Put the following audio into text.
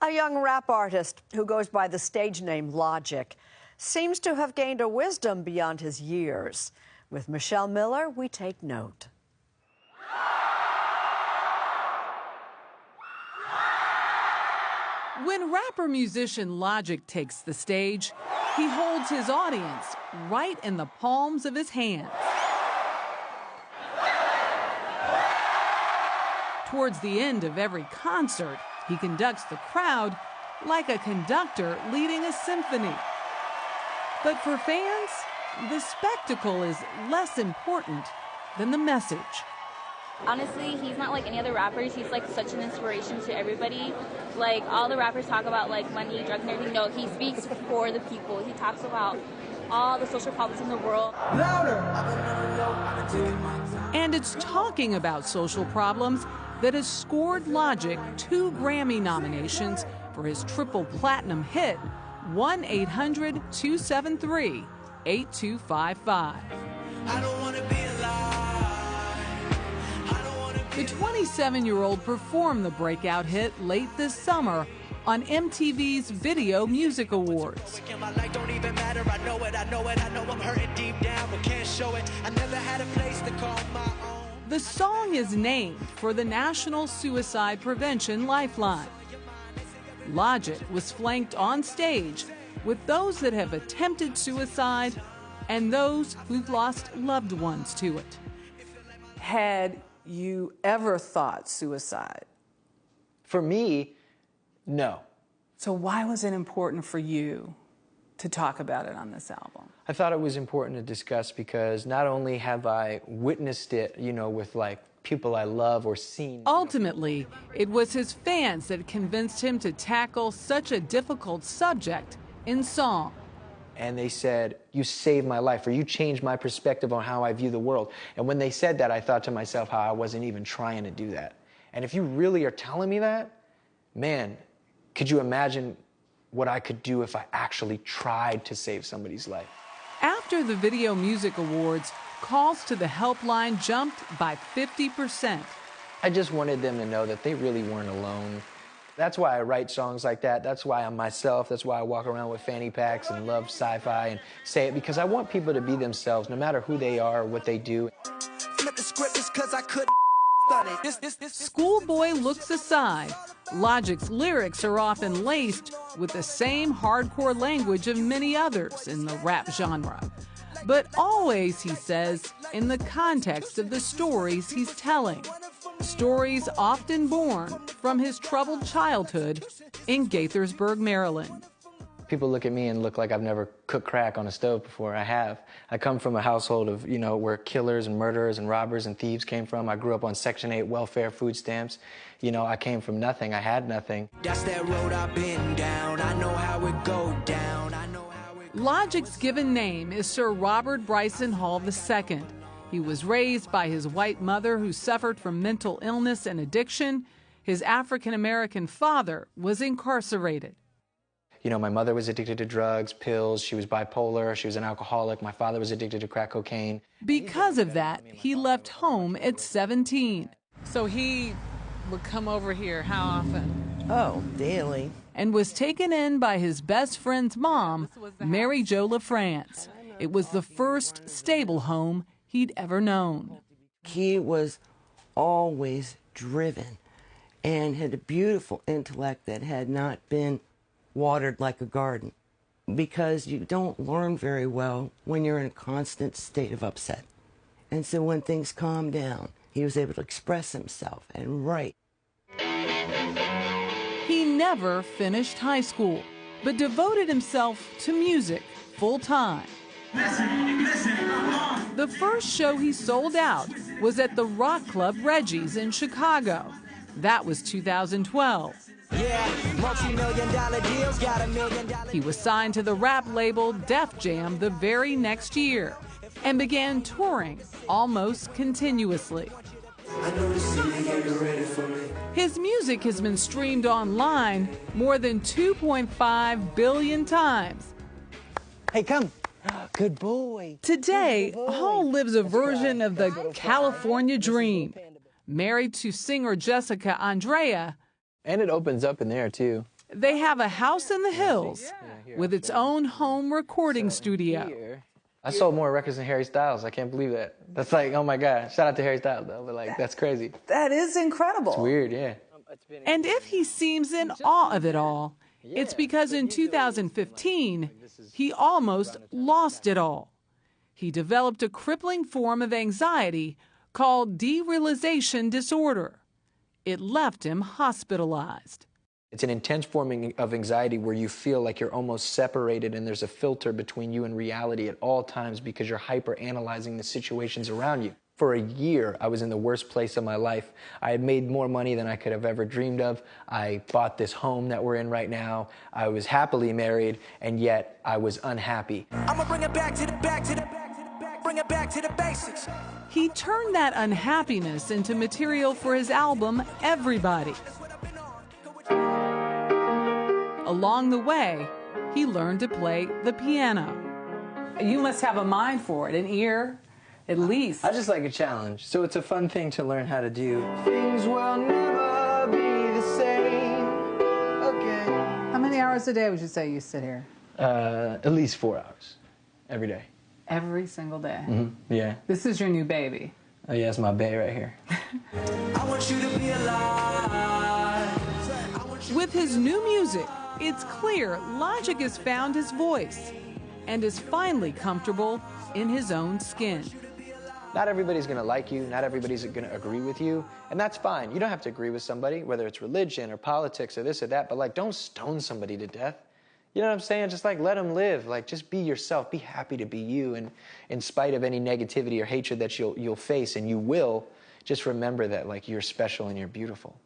A young rap artist who goes by the stage name Logic seems to have gained a wisdom beyond his years. With Michelle Miller, we take note. When rapper-musician Logic takes the stage, he holds his audience right in the palms of his hands. Towards the end of every concert, he conducts the crowd like a conductor leading a symphony. But for fans, the spectacle is less important than the message. Honestly, he's not like any other rappers. He's like such an inspiration to everybody. Like all the rappers talk about like money, drugs, and everything. No, he speaks for the people. He talks about all the social problems in the world. Louder! And it's talking about social problems that has scored Logic 2 Grammy nominations for his triple platinum hit, 1-800-273-8255. The 27-year-old performed the breakout hit late this summer on MTV's Video Music Awards. The song is named for the National Suicide Prevention Lifeline. Logic was flanked on stage with those that have attempted suicide and those who've lost loved ones to it. Had you ever thought suicide? For me, no. So why was it important for you to talk about it on this album? I thought it was important to discuss because not only have I witnessed it, with like people I love or seen. Ultimately, it was his fans that convinced him to tackle such a difficult subject in song. And they said, you saved my life, or you changed my perspective on how I view the world. And when they said that, I thought to myself how I wasn't even trying to do that. And if you really are telling me that, man, could you imagine what I could do if I actually tried to save somebody's life? After the Video Music Awards, calls to the helpline jumped by 50%. I just wanted them to know that they really weren't alone. That's why I write songs like that. That's why I'm myself. That's why I walk around with fanny packs and love sci-fi and say it, because I want people to be themselves, no matter who they are or what they do. Schoolboy looks aside. Logic's lyrics are often laced with the same hardcore language of many others in the rap genre. But always, he says, in the context of the stories he's telling. Stories often born from his troubled childhood in Gaithersburg, Maryland. People look at me and look like I've never cooked crack on a stove before. I have. I come from a household of, where killers and murderers and robbers and thieves came from. I grew up on Section 8 welfare food stamps. I came from nothing. I had nothing. That's that road I've been down. I know how it go down. Logic's given name is Sir Robert Bryson Hall II. He was raised by his white mother who suffered from mental illness and addiction. His African-American father was incarcerated. My mother was addicted to drugs, pills. She was bipolar. She was an alcoholic. My father was addicted to crack cocaine. Because of that, he left home at 17. So he would come over here how often? Oh, daily. And was taken in by his best friend's mom, Mary Jo LaFrance. It was the first stable home he'd ever known. He was always driven and had a beautiful intellect that had not been watered like a garden, because you don't learn very well when you're in a constant state of upset. And so when things calmed down, he was able to express himself and write. He never finished high school, but devoted himself to music full-time. The first show he sold out was at the rock club Reggie's in Chicago. That was 2012. Multi-million-dollar deals, got $1 million. He was signed to the rap label Def Jam the very next year and began touring almost continuously. His music has been streamed online more than 2.5 billion times. Hey, come. Good boy. Today, Hall lives a version of the California dream. Married to singer Jessica Andrea, And it opens up in there, too. They have a house in the hills with its own home recording studio. I sold more records than Harry Styles. I can't believe that. That's like, oh my God. Shout out to Harry Styles, though. But like, that's crazy. That is incredible. It's weird, yeah. And if he seems in awe of it all, it's because in 2015, he almost lost it all. He developed a crippling form of anxiety called derealization disorder. It left him hospitalized. It's an intense form of anxiety where you feel like you're almost separated and there's a filter between you and reality at all times because you're hyper-analyzing the situations around you. For a year, I was in the worst place of my life. I had made more money than I could have ever dreamed of. I bought this home that we're in right now. I was happily married, and yet I was unhappy. I'ma bring it back to the bring it back to the basics. He turned that unhappiness into material for his album, Everybody. Along the way, he learned to play the piano. You must have a mind for it, an ear, at least. I just like a challenge, so it's a fun thing to learn how to do. Things will never be the same again. How many hours a day would you say you sit here? At least 4 hours every day. Every single day? Mm-hmm. Yeah. This is your new baby. Oh yeah, it's my bae right here. I want you to be alive. With his new music, it's clear Logic has found his voice and is finally comfortable in his own skin. Not everybody's gonna like you, not everybody's gonna agree with you, and that's fine. You don't have to agree with somebody, whether it's religion or politics or this or that, but like, don't stone somebody to death. You know what I'm saying? Just like, let them live. Like, just be yourself. Be happy to be you, and in spite of any negativity or hatred that you'll face, and you will, just remember that like, you're special and you're beautiful.